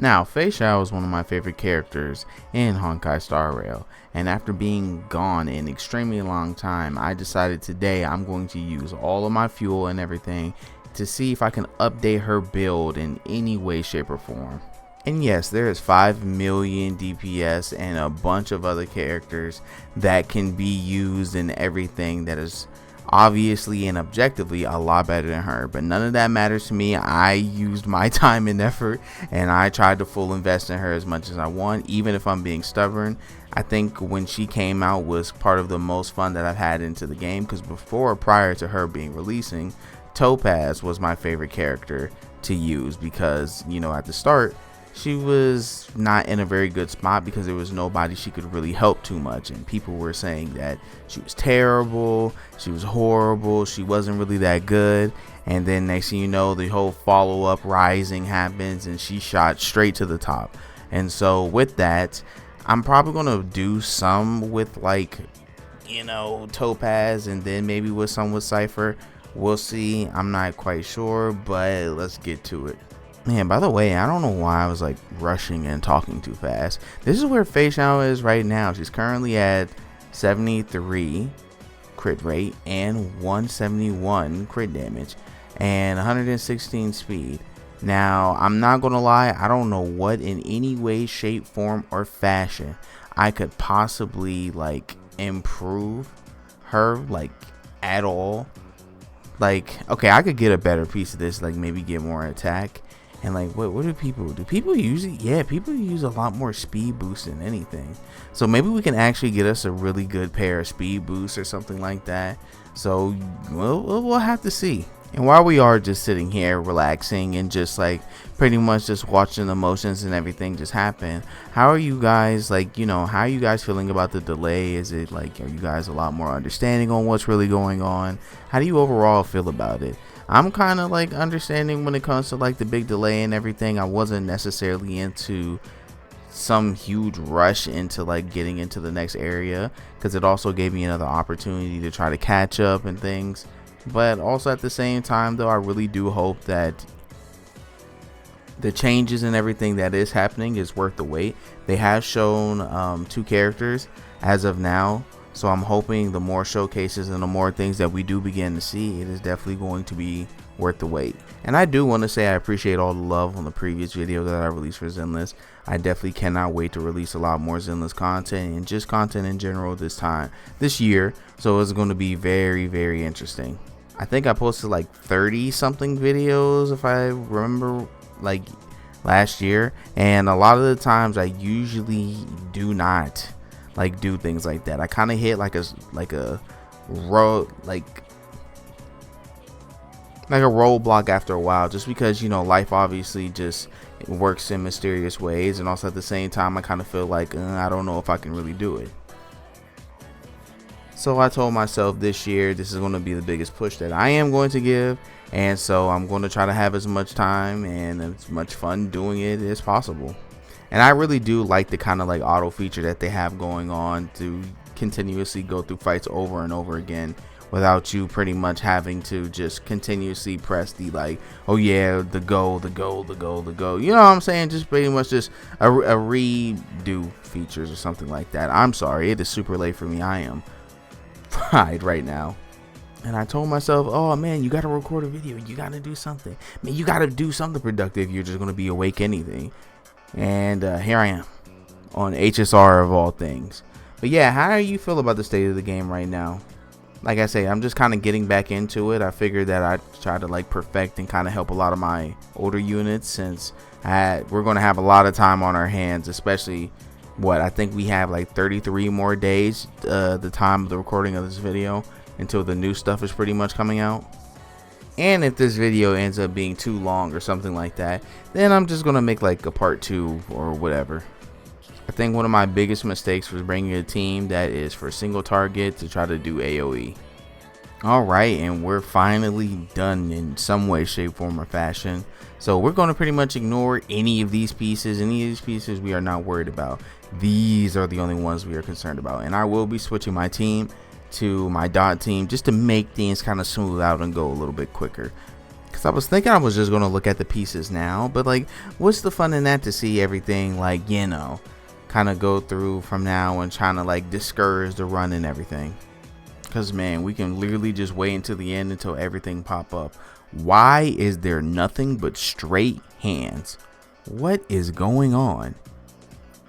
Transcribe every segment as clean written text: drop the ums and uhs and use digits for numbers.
Now, Fei Xiao is one of my favorite characters in Honkai Star Rail, and after being gone an extremely long time, I decided today I'm going to use all of my fuel and everything to see if I can update her build in any way, shape, or form. And yes, there is 5 million DPS and a bunch of other characters that can be used in everything that is obviously and objectively a lot better than her, but none of that matters to me. I used my time and effort and I tried to full invest in her as much as I want, even if I'm being stubborn. I think when she came out was part of the most fun that I've had into the game, because prior to her being releasing, Topaz was my favorite character to use, because at the start she was not in a very good spot because there was nobody she could really help too much, and people were saying that she was terrible, she was horrible, she wasn't really that good. And then next thing you know, the whole follow-up rising happens and she shot straight to the top. And so with that, I'm probably gonna do some with Topaz, and then maybe with some with Cypher. We'll see, I'm not quite sure, but let's get to it. Man, by the way, I don't know why I was rushing and talking too fast. This is where Fei Xiao is right now. She's currently at 73 crit rate and 171 crit damage and 116 speed. Now, I'm not gonna lie, I don't know what in any way, shape, form, or fashion I could possibly improve her at all. Okay, I could get a better piece of this, maybe get more attack. And what do people use it? Yeah, people use a lot more speed boost than anything. So maybe we can actually get us a really good pair of speed boosts or something like that. So we'll have to see. And while we are just sitting here relaxing and just pretty much just watching the motions and everything just happen, how are you guys how are you guys feeling about the delay? Is it are you guys a lot more understanding on what's really going on? How do you overall feel about it? I'm kind of understanding when it comes to the big delay and everything. I wasn't necessarily into some huge rush into getting into the next area, because it also gave me another opportunity to try to catch up and things. But also at the same time though, I really do hope that the changes and everything that is happening is worth the wait. They have shown 2 characters as of now, so I'm hoping the more showcases and the more things that we do begin to see, it is definitely going to be worth the wait. And I do want to say I appreciate all the love on the previous video that I released for Zenless. I definitely cannot wait to release a lot more Zenless content and just content in general this year. So it's going to be very, very interesting. I think I posted 30 something videos, if I remember, last year, and a lot of the times I usually do not do things like that. I kind of hit a roadblock after a while, just because life obviously just works in mysterious ways, and also at the same time I kind of feel I don't know if I can really do it. So I told myself this year this is going to be the biggest push that I am going to give, and so I'm going to try to have as much time and as much fun doing it as possible. And I really do like the kind of auto feature that they have going on to continuously go through fights over and over again without you pretty much having to just continuously press the oh yeah, the go. You know what I'm saying? Just pretty much just a redo features or something like that. I'm sorry, it is super late for me. I am fried right now. And I told myself, oh man, you got to record a video. You got to do something. Man, you got to do something productive. You're just going to be awake anything. And here I am on HSR of all things. But yeah, how do you feel about the state of the game right now? Like I say, I'm just kind of getting back into it. I figured that I'd try to perfect and kind of help a lot of my older units, since we're going to have a lot of time on our hands, especially I think we have 33 more days the time of the recording of this video until the new stuff is pretty much coming out. And if this video ends up being too long or something like that, then I'm just gonna make a part 2 or whatever. I think one of my biggest mistakes was bringing a team that is for single target to try to do AoE. Alright, and we're finally done in some way, shape, form, or fashion. So we're going to pretty much ignore any of these pieces. Any of these pieces we are not worried about. These are the only ones we are concerned about. And I will be switching my team to my dot team just to make things kind of smooth out and go a little bit quicker. Because I was thinking I was just going to look at the pieces now. But, like, what's the fun in that to see everything, like, you know, kind of go through from now and trying to, like, discourage the run and everything. Because, man, we can literally just wait until the end until everything pop up. Why is there nothing but straight hands? What is going on?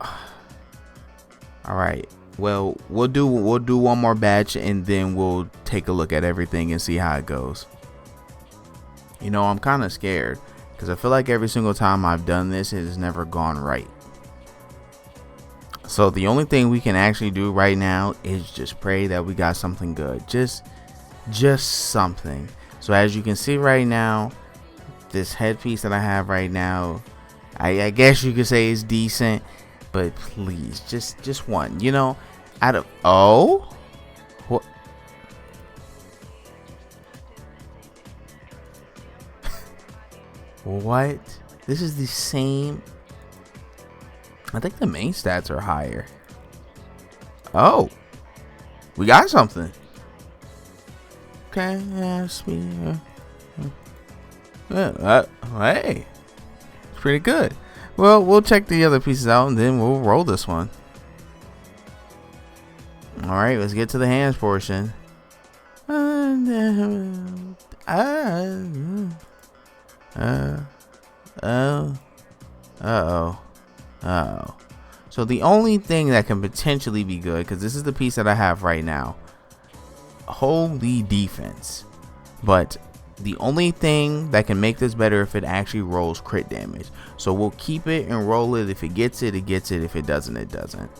All right. Well, we'll do one more batch and then we'll take a look at everything and see how it goes. You know, I'm kind of scared because I feel like every single time I've done this, it has never gone right. So the only thing we can actually do right now is just pray that we got something good. Just something. So as you can see right now, this headpiece that I have right now, I guess you could say is decent, but please, just one. You know, out of what? What? This is the same. I think the main stats are higher. Oh, we got something. Okay, yes, hey, it's pretty good. Well, we'll check the other pieces out and then we'll roll this one. All right, let's get to the hands portion. Oh. So the only thing that can potentially be good, because this is the piece that I have right now, holy defense. But the only thing that can make this better if it actually rolls crit damage. So we'll keep it and roll it. If it gets it, it gets it. If it doesn't, it doesn't.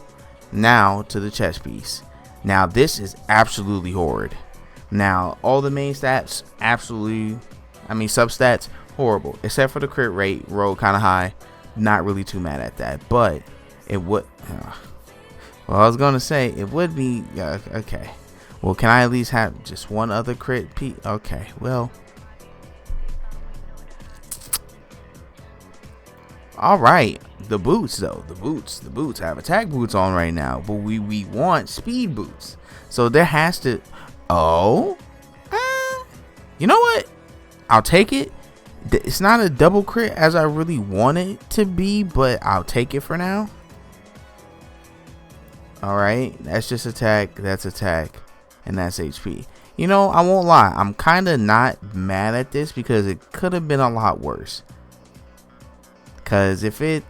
Now to the chest piece. Now this is absolutely horrid. Now all the main stats, absolutely, substats, horrible. Except for the crit rate, roll kind of high. Not really too mad at that, but it would. Well, I was gonna say it would be okay. Well, can I at least have just one other crit piece? Okay, well, all right. The boots though, the boots have attack boots on right now, but we want speed boots, so there has to. You know what? I'll take it. It's not a double crit as I really want it to be, but I'll take it for now. All right, that's just attack, that's attack, and that's HP. You know, I won't lie, I'm kind of not mad at this because it could have been a lot worse. Because if it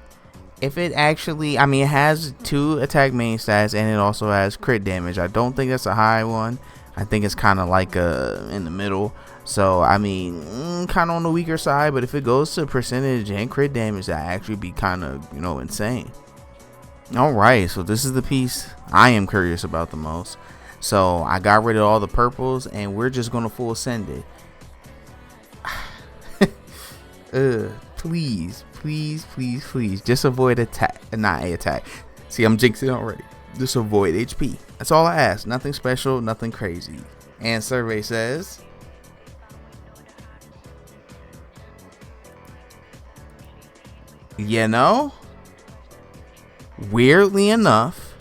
actually, it has 2 attack main stats and it also has crit damage. I don't think that's a high one. I think it's kind of like in the middle. So, kind of on the weaker side, but if it goes to percentage and crit damage, that actually be kind of, insane. All right, so this is the piece I am curious about the most. So, I got rid of all the purples, and we're just going to full send it. Please, just avoid attack, not a attack. See, I'm jinxing already. Just avoid HP. That's all I ask. Nothing special, nothing crazy. And survey says... You know, weirdly enough,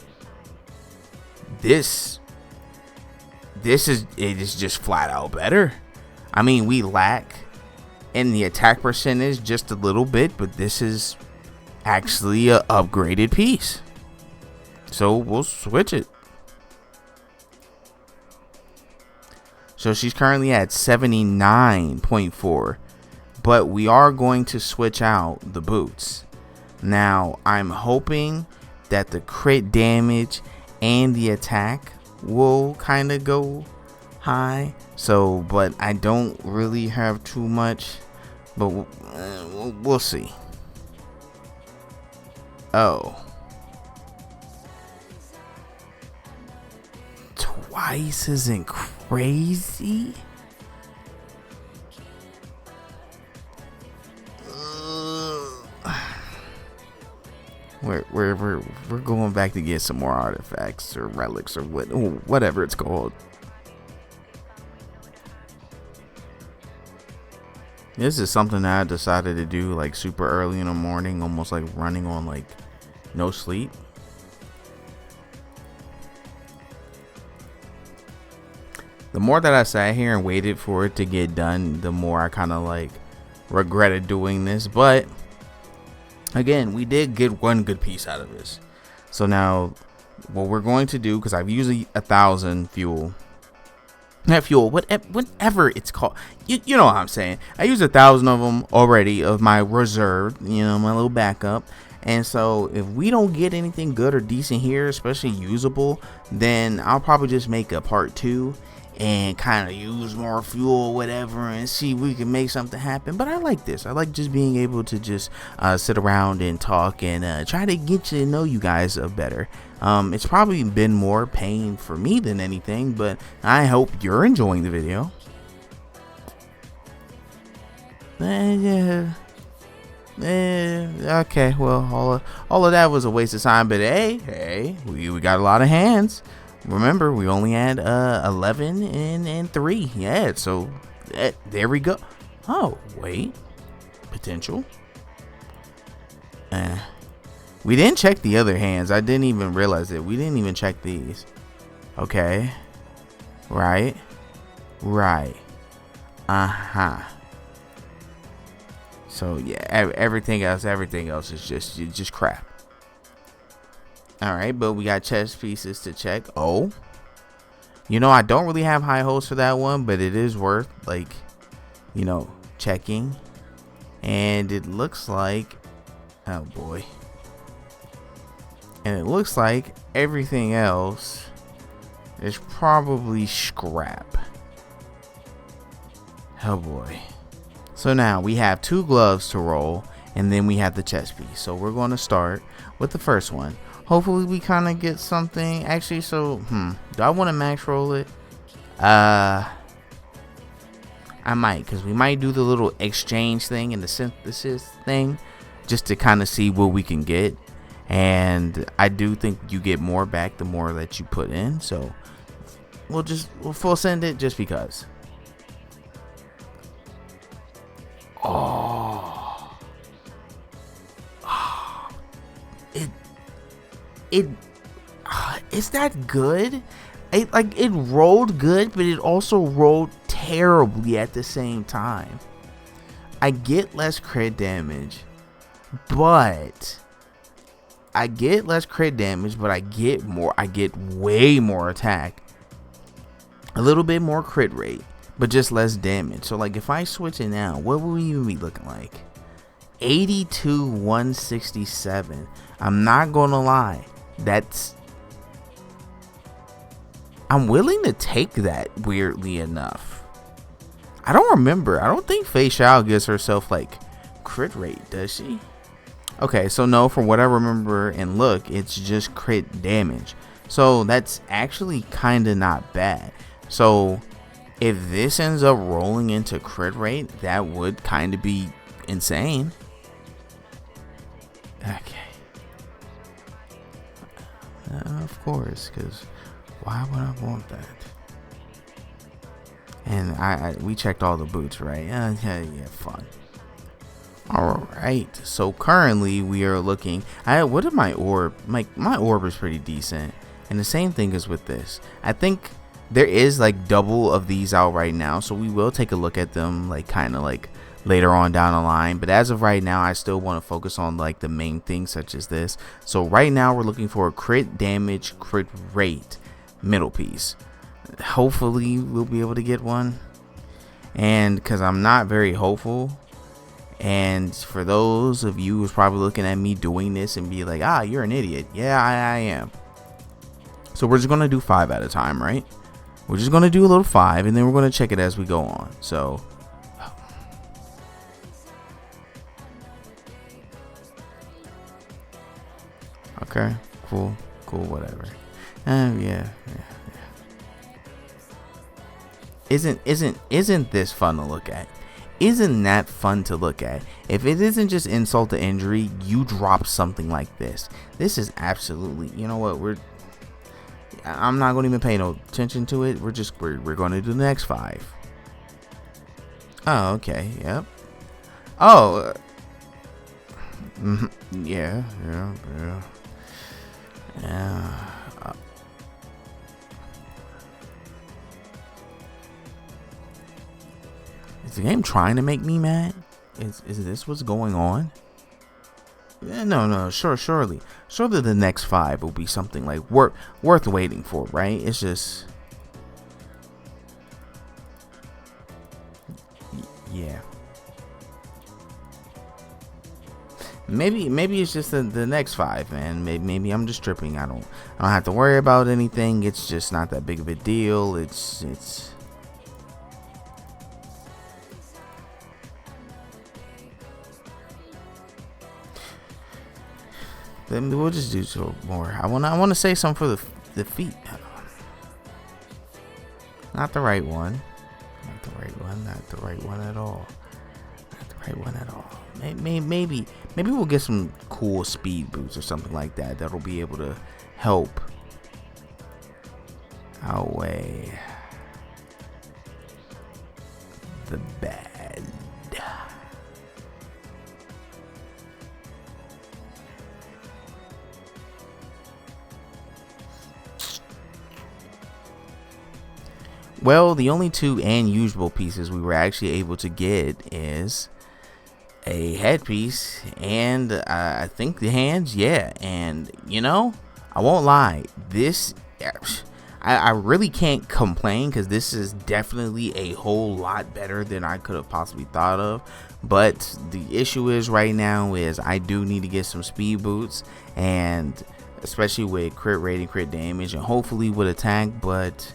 this is just flat out better. We lack in the attack percentage just a little bit, but this is actually a upgraded piece. So we'll switch it. So she's currently at 79.4. But we are going to switch out the boots. Now, I'm hoping that the crit damage and the attack will kind of go high. So, but I don't really have too much. But we'll see. Oh. Twice isn't crazy? We're going back to get some more artifacts or relics or whatever it's called. This is something that I decided to do like super early in the morning, almost like running on like no sleep. The more that I sat here and waited for it to get done, the more I kind of like regretted doing this. But again, we did get one good piece out of this. So now what we're going to do, because I've used 1,000 fuel, not fuel, whatever it's called, you know what I'm saying. I used 1,000 of them already of my reserve, you know, my little backup. And so if we don't get anything good or decent here, especially usable, then I'll probably just make a part 2 and kind of use more fuel or whatever and see if we can make something happen. But I like this. I like just being able to just sit around and talk and try to get to know you guys better. It's probably been more pain for me than anything, but I hope you're enjoying the video. Okay, well, all of that was a waste of time, but hey, we got a lot of hands. Remember, we only had 11 and 3. Yeah, so there we go. Oh, wait. Potential. We didn't check the other hands. I didn't even realize it. We didn't even check these. Okay. Right. Uh-huh. So yeah, everything else is just crap. All right, but we got chest pieces to check. Oh, you know, I don't really have high hopes for that one, but it is worth, like, you know, checking. And it looks like, oh boy, and it looks like everything else is probably scrap. Oh boy. So now we have 2 gloves to roll, and then we have the chest piece. So we're going to start with the first one. Hopefully we kind of get something. Actually, so do I want to max roll it? I might, because we might do the little exchange thing and the synthesis thing just to kind of see what we can get. And I do think you get more back the more that you put in. So we'll full send it just because. Oh, is that good? It rolled good, but it also rolled terribly at the same time. I get less crit damage, but I get way more attack, a little bit more crit rate, but just less damage. So like if I switch it now, what will we even be looking like? 82 167. I'm not gonna lie, I'm willing to take that, weirdly enough. I don't think Fei Xiao gives herself like crit rate, does she? Okay, so no, from what I remember and look, it's just crit damage. So that's actually kind of not bad. So if this ends up rolling into crit rate, that would kind of be insane. Okay. Of course, because why would I want that? And we checked all the boots, right? Yeah, fun. All right, so currently we are looking. What is my orb? My orb is pretty decent, and the same thing is with this. I think there is like double of these out right now, so we will take a look at them, like kind of like later on down the line. But as of right now, I still want to focus on like the main things such as this. So right now we're looking for a crit damage, crit rate, middle piece. Hopefully we'll be able to get one, and because I'm not very hopeful. And for those of you who's probably looking at me doing this and be like, you're an idiot. Yeah, I am. So we're just going to do 5 at a time, right? We're just going to do a little 5, and then we're going to check it as we go on. So okay, cool, whatever. Yeah. Isn't this fun to look at? Isn't that fun to look at? If it isn't just insult to injury, you drop something like this. This is absolutely, you know what, I'm not going to even pay no attention to it. We're going to do the next 5. Oh, okay, yep. Oh, yeah. Is the game trying to make me mad? Is this what's going on? No, surely the next 5 will be something like worth waiting for, right? It's just, yeah. Maybe it's just the next 5, man. Maybe I'm just tripping. I don't have to worry about anything. It's just not that big of a deal. It's. Then we'll just do some more. I want to say something for the feet. Not the right one. Not the right one. Not the right one at all. Not the right one at all. Maybe we'll get some cool speed boots or something like that. That'll be able to help outweigh the bad. Well, the only 2 unusual pieces we were actually able to get is a headpiece and I think the hands, yeah. And you know, I won't lie, this I really can't complain because this is definitely a whole lot better than I could have possibly thought of. But the issue is right now is I do need to get some speed boots, and especially with crit rating, crit damage, and hopefully with attack, but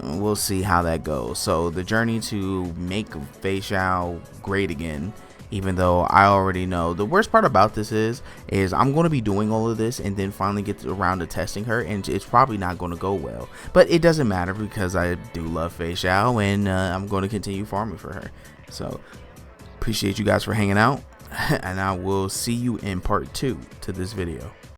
we'll see how that goes. So the journey to make Fei Xiao great again, even though I already know, the worst part about this is I'm going to be doing all of this and then finally get around to testing her, and it's probably not going to go well, but it doesn't matter because I do love Fei Xiao, and I'm going to continue farming for her. So appreciate you guys for hanging out, and I will see you in part 2 to this video.